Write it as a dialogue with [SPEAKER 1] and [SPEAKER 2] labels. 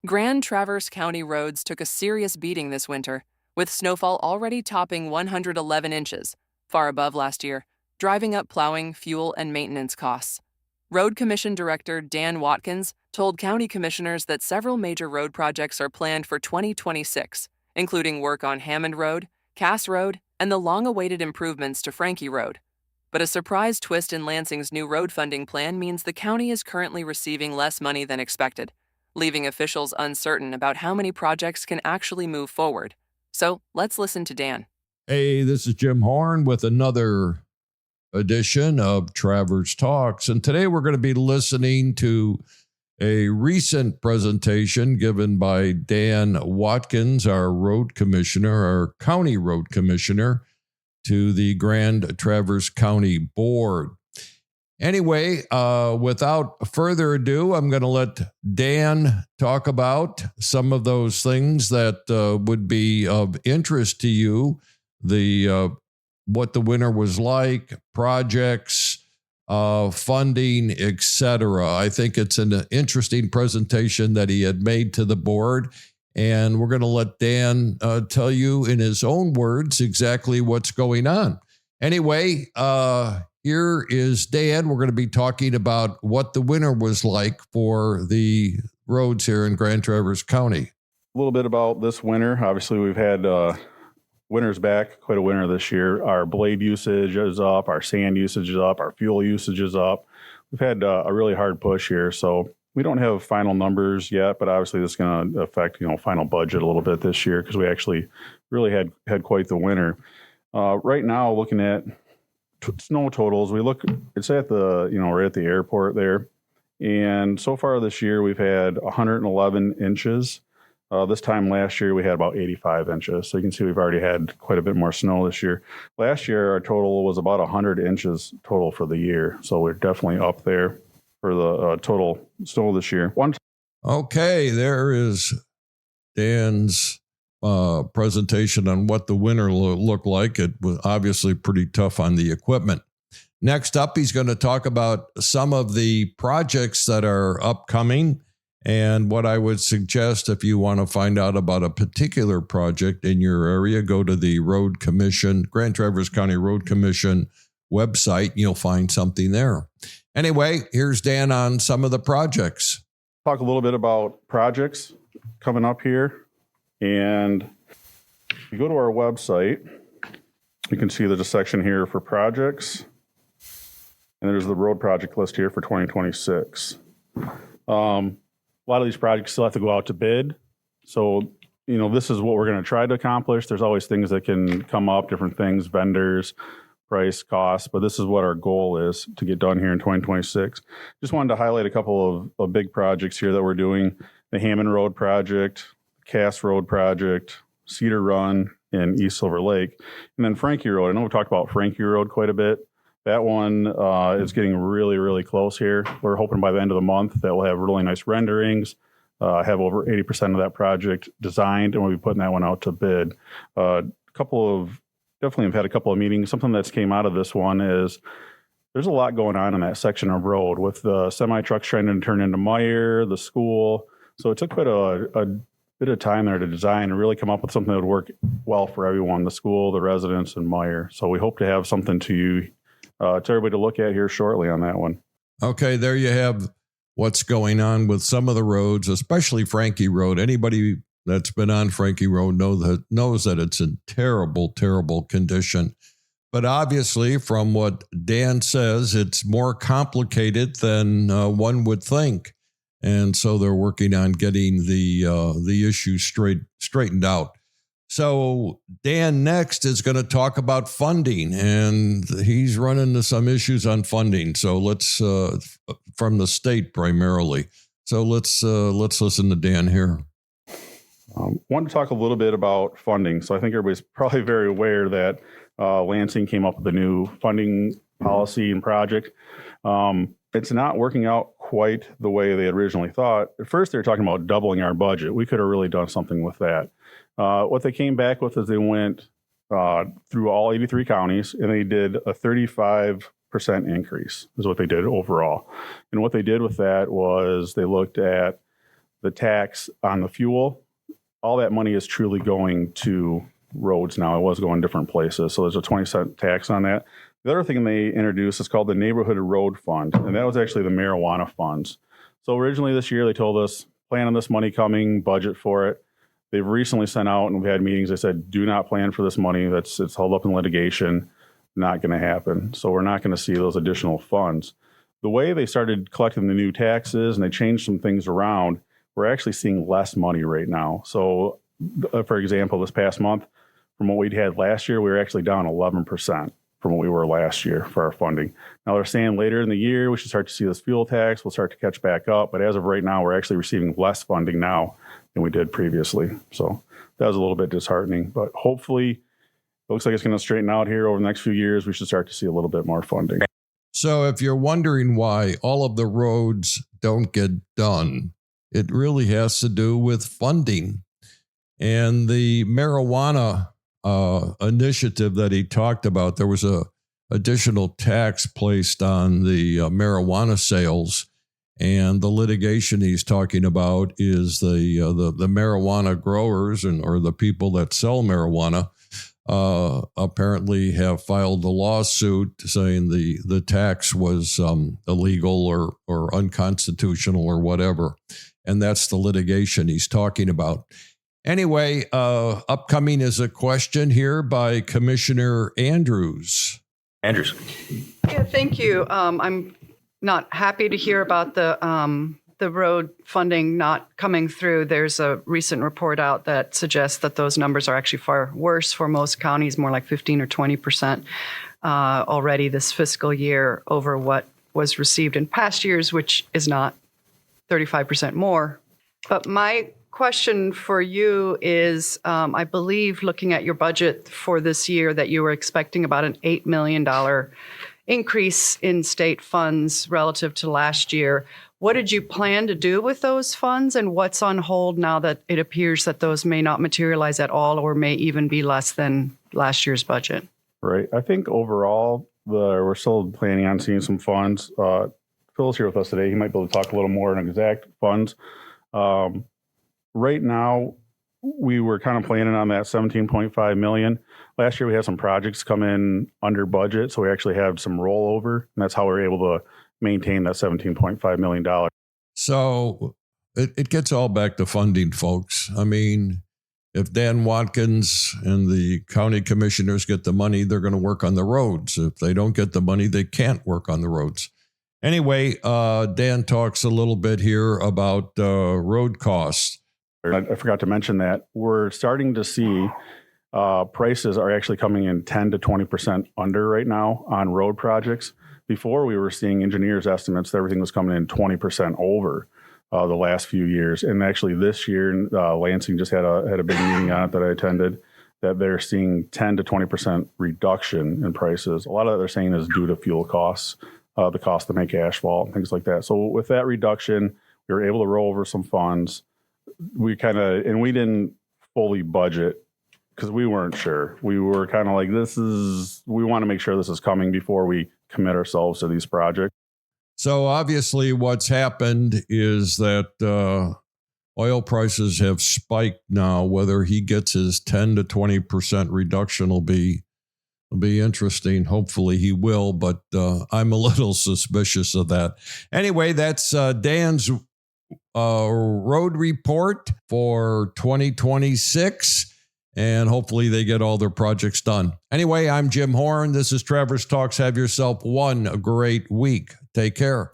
[SPEAKER 1] Grand Traverse County roads took a serious beating this winter, with snowfall already topping 111 inches, far above last year, driving up plowing, fuel, and maintenance costs. Road Commission Director Dan Watkins told county commissioners that several major road projects are planned for 2026, including work on Hammond Road, Cass Road, and the long-awaited improvements to Frankie Road. But a surprise twist in Lansing's new road funding plan means the county is currently receiving less money than expected, leaving officials uncertain about how many projects can actually move forward. So let's listen to Dan.
[SPEAKER 2] Hey, this is Jim Horn with another edition of Traverse Talks. And today we're going to be listening to a recent presentation given by Dan Watkins, our road commissioner, our county road commissioner, to the Grand Traverse County Board. Anyway, without further ado, I'm going to let Dan talk about some of those things that would be of interest to you, what the winter was like, projects, funding, etc. I think it's an interesting presentation that he had made to the board, and we're going to let Dan tell you in his own words exactly what's going on. Anyway, here is Dan. We're going to be talking about what the winter was like for the roads here in Grand Traverse County.
[SPEAKER 3] A little bit about this winter. Obviously, we've had winter's back, quite a winter this year. Our blade usage is up, our sand usage is up, our fuel usage is up. We've had a really hard push here, so we don't have final numbers yet, but obviously this is going to affect final budget a little bit this year because we actually really had quite the winter. Right now, looking at snow totals, it's at the right at the airport there, and so far this year we've had 111 inches. This time last year, we had about 85 inches. So you can see we've already had quite a bit more snow this year. Last year, our total was about 100 inches total for the year. So we're definitely up there for the total snow this year.
[SPEAKER 2] Okay, there is Dan's presentation on what the winter looked like. It was obviously pretty tough on the equipment. Next up, he's going to talk about some of the projects that are upcoming. And what I would suggest, if you want to find out about a particular project in your area, go to the Road Commission, Grand Traverse County Road Commission website. You'll find something there. Anyway, here's Dan on some of the projects.
[SPEAKER 3] Talk a little bit about projects coming up here. And if you go to our website, you can see there's a section here for projects. And there's the road project list here for 2026. A lot of these projects still have to go out to bid. So, this is what we're going to try to accomplish. There's always things that can come up, different things, vendors, price, cost, but this is what our goal is to get done here in 2026. Just wanted to highlight a couple of big projects here that we're doing. The Hammond Road project, Cass Road project, Cedar Run, and East Silver Lake. And then Frankie Road. I know we talked about Frankie Road quite a bit. That one is getting really, really close here. We're hoping by the end of the month that we'll have really nice renderings, have over 80% of that project designed, and we'll be putting that one out to bid. Definitely have had a couple of meetings. Something that's came out of this one is there's a lot going on in that section of road with the semi-trucks trying to turn into Meyer, the school. So it took quite a bit of time there to design and really come up with something that would work well for everyone, the school, the residents, and Meyer. So we hope to have something to everybody to look at here shortly on that one.
[SPEAKER 2] Okay, there you have what's going on with some of the roads, especially Frankie Road. Anybody that's been on Frankie Road knows that it's in terrible, terrible condition. But obviously, from what Dan says, it's more complicated than one would think. And so they're working on getting the issue straightened out. So Dan next is going to talk about funding, and he's running into some issues on funding. So let's from the state primarily. So let's listen to Dan here.
[SPEAKER 3] Want to talk a little bit about funding. So I think everybody's probably very aware that Lansing came up with a new funding policy and project. It's not working out quite the way they originally thought. At first, they were talking about doubling our budget. We could have really done something with that. What they came back with is they went through all 83 counties, and they did a 35% increase is what they did overall. And what they did with that was they looked at the tax on the fuel, all that money is truly going to roads now. It was going different places. So there's a 20-cent tax on that. The other thing they introduced is called the Neighborhood Road Fund, and that was actually the marijuana funds. So originally this year, they told us, plan on this money coming, budget for it. They've recently sent out, and we've had meetings, they said, do not plan for this money. It's held up in litigation, not going to happen. So we're not going to see those additional funds. The way they started collecting the new taxes and they changed some things around, we're actually seeing less money right now. So for example, this past month, from what we'd had last year, we were actually down 11% from what we were last year for our funding. Now they're saying later in the year, we should start to see this fuel tax. We'll start to catch back up. But as of right now, we're actually receiving less funding now than we did previously. So that was a little bit disheartening, but hopefully it looks like it's going to straighten out here over the next few years. We should start to see a little bit more funding.
[SPEAKER 2] So if you're wondering why all of the roads don't get done, it really has to do with funding. And the marijuana initiative that he talked about, there was a additional tax placed on the marijuana sales, and the litigation he's talking about is the marijuana growers or the people that sell marijuana apparently have filed a lawsuit saying the tax was illegal or unconstitutional or whatever, and that's the litigation he's talking about. Anyway, upcoming is a question here by Commissioner Andrews.
[SPEAKER 4] Yeah, thank you. I'm not happy to hear about the road funding not coming through. There's a recent report out that suggests that those numbers are actually far worse for most counties, more like 15 or 20% already this fiscal year over what was received in past years, which is not 35% more. But my question for you is, I believe looking at your budget for this year that you were expecting about an $8 million increase in state funds relative to last year. What did you plan to do with those funds, and what's on hold now that it appears that those may not materialize at all or may even be less than last year's budget?
[SPEAKER 3] Right. I think overall, we're still planning on seeing some funds. Phil's here with us today. He might be able to talk a little more on exact funds. Right now, we were kind of planning on that $17.5 million. Last year, we had some projects come in under budget, so we actually had some rollover, and that's how we were able to maintain that $17.5 million.
[SPEAKER 2] So it gets all back to funding, folks. I mean, if Dan Watkins and the county commissioners get the money, they're going to work on the roads. If they don't get the money, they can't work on the roads. Anyway, Dan talks a little bit here about road costs.
[SPEAKER 3] I forgot to mention that we're starting to see prices are actually coming in 10 to 20% under right now on road projects. Before, we were seeing engineers' estimates that everything was coming in 20% over the last few years. And actually this year, Lansing just had a big meeting on it that I attended, that they're seeing 10 to 20% reduction in prices. A lot of that they're saying is due to fuel costs, the cost to make asphalt, things like that. So with that reduction, we were able to roll over some funds. We didn't fully budget because we weren't sure. We were kind of like, we want to make sure this is coming before we commit ourselves to these projects.
[SPEAKER 2] So obviously what's happened is that oil prices have spiked now. Whether he gets his 10 to 20% reduction will be interesting. Hopefully he will, but I'm a little suspicious of that. Anyway, that's Dan's road report for 2026. And hopefully they get all their projects done. Anyway, I'm Jim Horn. This is Travers Talks. Have yourself one great week. Take care.